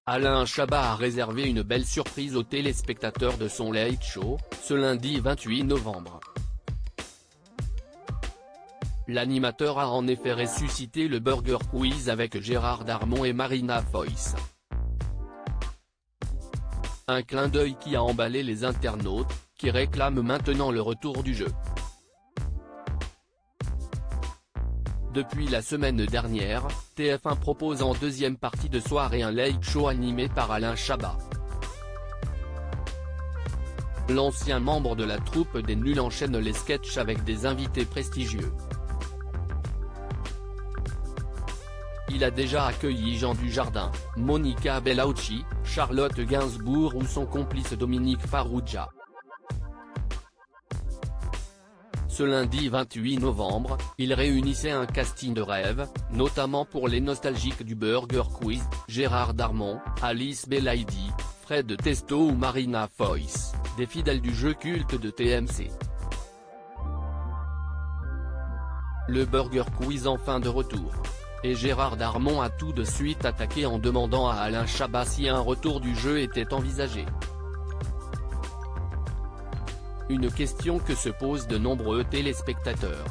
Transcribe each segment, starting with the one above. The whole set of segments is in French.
Alain Chabat a réservé une belle surprise aux téléspectateurs de son Late Show, ce lundi 28 novembre. L'animateur a en effet ressuscité le Burger Quiz avec Gérard Darmon et Marina Foïs. Un clin d'œil qui a emballé les internautes, qui réclament maintenant le retour du jeu. Depuis la semaine dernière, TF1 propose en deuxième partie de soirée un Late Show animé par Alain Chabat. L'ancien membre de la troupe des Nuls enchaîne les sketchs avec des invités prestigieux. Il a déjà accueilli Jean Dujardin, Monica Bellucci, Charlotte Gainsbourg ou son complice Dominique Farrugia. Ce lundi 28 novembre, il réunissait un casting de rêve, notamment pour les nostalgiques du Burger Quiz, Gérard Darmon, Alice Belaïdi, Fred Testo ou Marina Foïs, des fidèles du jeu culte de TMC. Le Burger Quiz enfin de retour. Et Gérard Darmon a tout de suite attaqué en demandant à Alain Chabat si un retour du jeu était envisagé. Une question que se posent de nombreux téléspectateurs.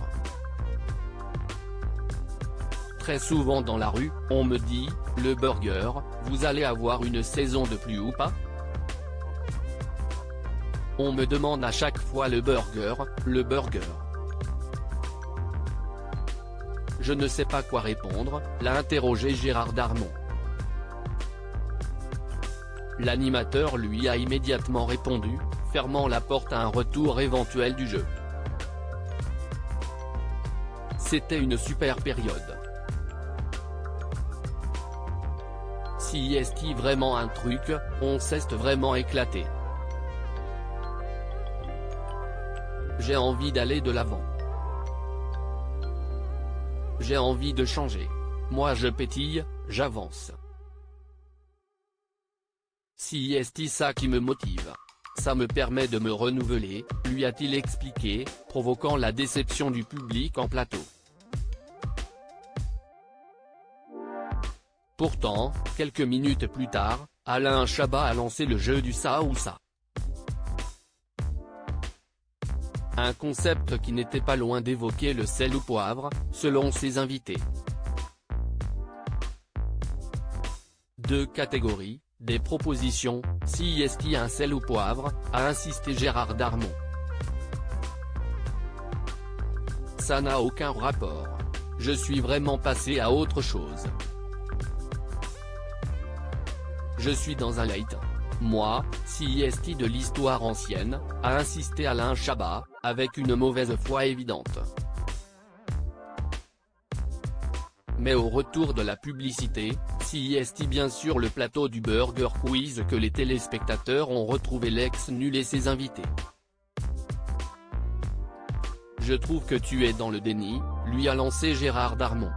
Très souvent dans la rue, on me dit, le burger, vous allez avoir une saison de plus ou pas? On me demande à chaque fois le burger, le burger. Je ne sais pas quoi répondre, l'a interrogé Gérard Darmon. L'animateur lui a immédiatement répondu, fermant la porte à un retour éventuel du jeu. C'était une super période. Si est-il vraiment un truc, on s'est vraiment éclaté. J'ai envie d'aller de l'avant. J'ai envie de changer. Moi je pétille, j'avance. Si est ça qui me motive. Ça me permet de me renouveler, lui a-t-il expliqué, provoquant la déception du public en plateau. Pourtant, quelques minutes plus tard, Alain Chabat a lancé le jeu du ça ou ça. Un concept qui n'était pas loin d'évoquer le sel ou poivre, selon ses invités. Deux catégories, des propositions, si est-il un sel ou poivre, a insisté Gérard Darmon. Ça n'a aucun rapport. Je suis vraiment passé à autre chose. Je suis dans un late. Moi, si est-il de l'histoire ancienne, a insisté Alain Chabat, avec une mauvaise foi évidente. Mais au retour de la publicité, si est bien sûr le plateau du Burger Quiz que les téléspectateurs ont retrouvé l'ex-nul et ses invités. Je trouve que tu es dans le déni, lui a lancé Gérard Darmon.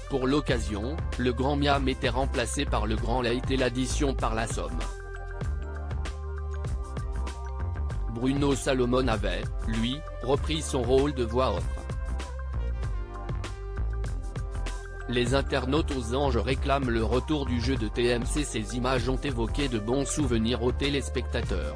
Pour l'occasion, le Grand Miam était remplacé par le Grand Late et l'addition par la Somme. Bruno Salomon avait, lui, repris son rôle de voix off. Les internautes aux anges réclament le retour du jeu de TMC. Ces images ont évoqué de bons souvenirs aux téléspectateurs.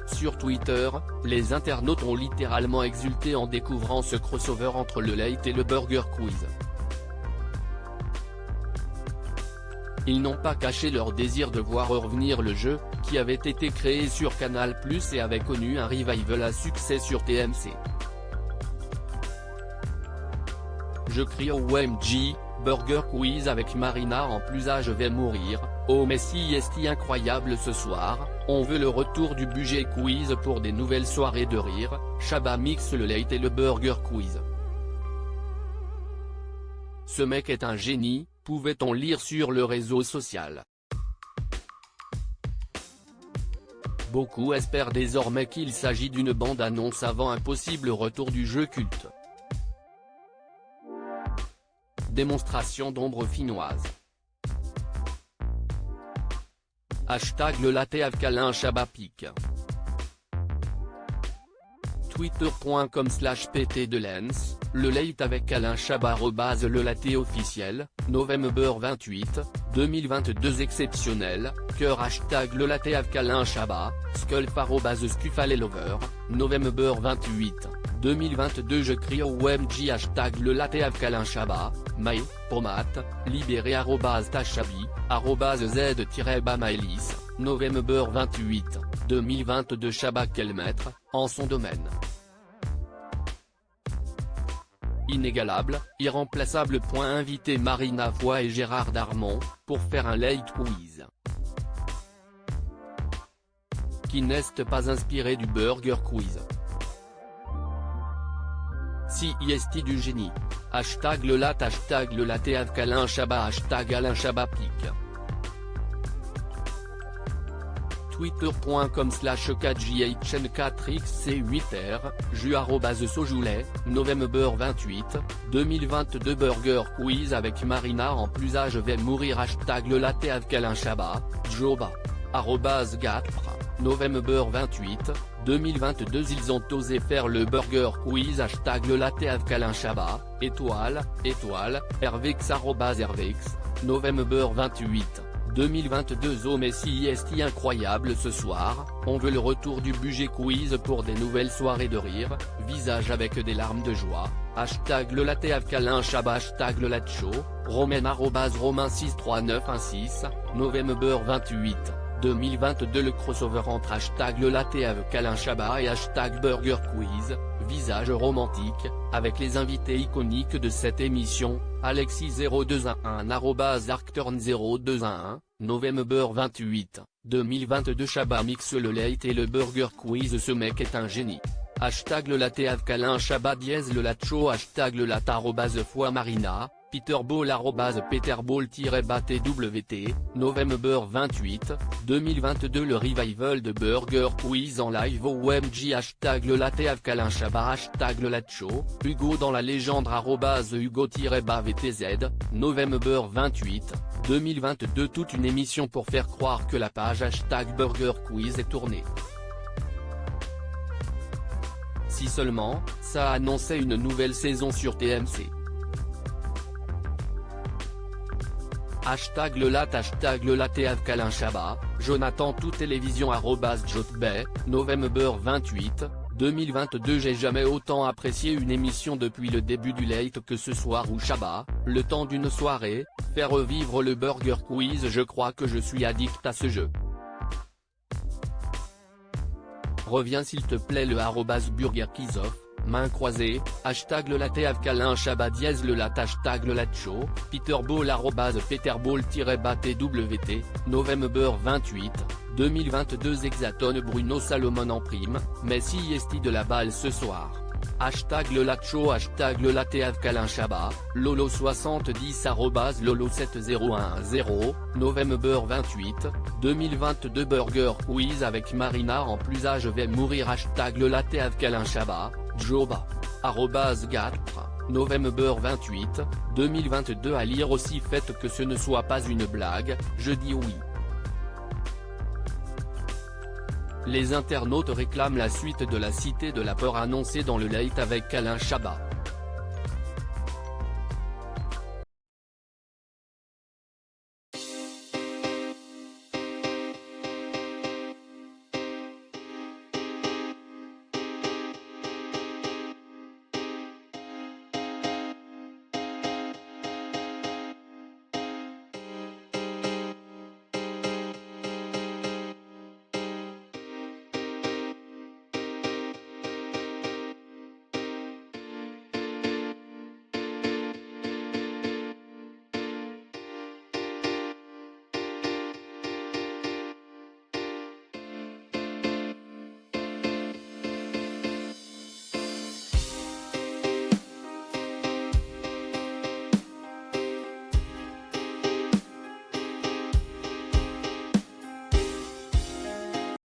Sur Twitter, les internautes ont littéralement exulté en découvrant ce crossover entre le Late et le Burger Quiz. Ils n'ont pas caché leur désir de voir revenir le jeu, qui avait été créé sur Canal+ et avait connu un revival à succès sur TMC. Je crie OMG, Burger Quiz avec Marina en plus je vais mourir, oh mais si est incroyable ce soir, on veut le retour du budget quiz pour des nouvelles soirées de rire, Chabat mixe le Late et le Burger Quiz. Ce mec est un génie, pouvait-on lire sur le réseau social. Beaucoup espèrent désormais qu'il s'agit d'une bande-annonce avant un possible retour du jeu culte. Démonstration d'ombre finnoise. Hashtag le latte avec Alain Chabat pique. Twitter.com/PT de Lens, le late avec Alain Chabat @le latte officiel, novembre 28, 2022 exceptionnel, cœur #le latte avec Alain Chabat, Sculf @Scufalelover, novembre 28, 2022 je crie au OMG #le latte avec Alain Chabat, Maë, Pomate, libéré @tachabi, @z-bamaelis, novembre 28, 2022 Chabat quel maître, en son domaine. Inégalable, irremplaçable. Invité Marina Foy et Gérard Darmon, pour faire un late quiz. Qui n'est pas inspiré du Burger Quiz. Si est du génie. #le latte avec Alain Chabat #Alain Chabat pique. Twitter.com/4jhn4xc8r, jus @sojoulet, novembre 28, 2022 Burger Quiz avec Marina en plus je vais mourir #le latte avec Alain Chabat, Joba. @gapra, novembre 28, 2022 Ils ont osé faire le Burger Quiz #le latte avec Alain Chabat, étoile, Hervex @Hervex, novembre 28. 2022 Oh Messi est incroyable ce soir, on veut le retour du budget quiz pour des nouvelles soirées de rire, visage avec des larmes de joie, #le latte avec Alain Chabat #le latte show, Romain @Romain63916, novembre 28, 2022 Le crossover entre #le latte avec Alain Chabat et #Burger Quiz, visage romantique, avec les invités iconiques de cette émission, Alexis0211 @Arcturn0211, novembre 28, 2022 Chabat mixe le late et le Burger Quiz. Ce mec est un génie. #le latte avec Alain Chabat #le latte show #le latte @Foy Marina, Peterball @Peterball-BATWT, novembre 28, 2022 Le revival de Burger Quiz en live au OMG #le latte avec Alain Chabat #le latte show, Hugo dans la légende @Hugo-BAVTZ, novembre 28, 2022 Toute une émission pour faire croire que la page #Burger Quiz est tournée. Si seulement, ça annonçait une nouvelle saison sur TMC. #le latte avec Alain Chabat, Jonathan Tout Télévision @Jotbay, novembre 28, 2022 J'ai jamais autant apprécié une émission depuis le début du late que ce soir où Chabat, le temps d'une soirée, fait revivre le Burger Quiz. Je crois que je suis addict à ce jeu. Reviens s'il te plaît le @BurgerKizoff, main croisée, #le latte avec Alain Chabat #le latte #le latte show, Peterball @Peterball-BATWT, novembre 28, 2022 Hexatone Bruno Salomon en prime, Messi est de la balle ce soir. #le latte show #le latte avec Alain Chabat, Lolo70 @Lolo7010, novembre 28, 2022 Burger Quiz avec Marina en plus je vais mourir #le latte avec Alain Chabat, Joba. @gapra, novembre 28, 2022 À lire aussi faites que ce ne soit pas une blague, je dis oui. Les internautes réclament la suite de la Cité de la Peur annoncée dans le late avec Alain Chabat.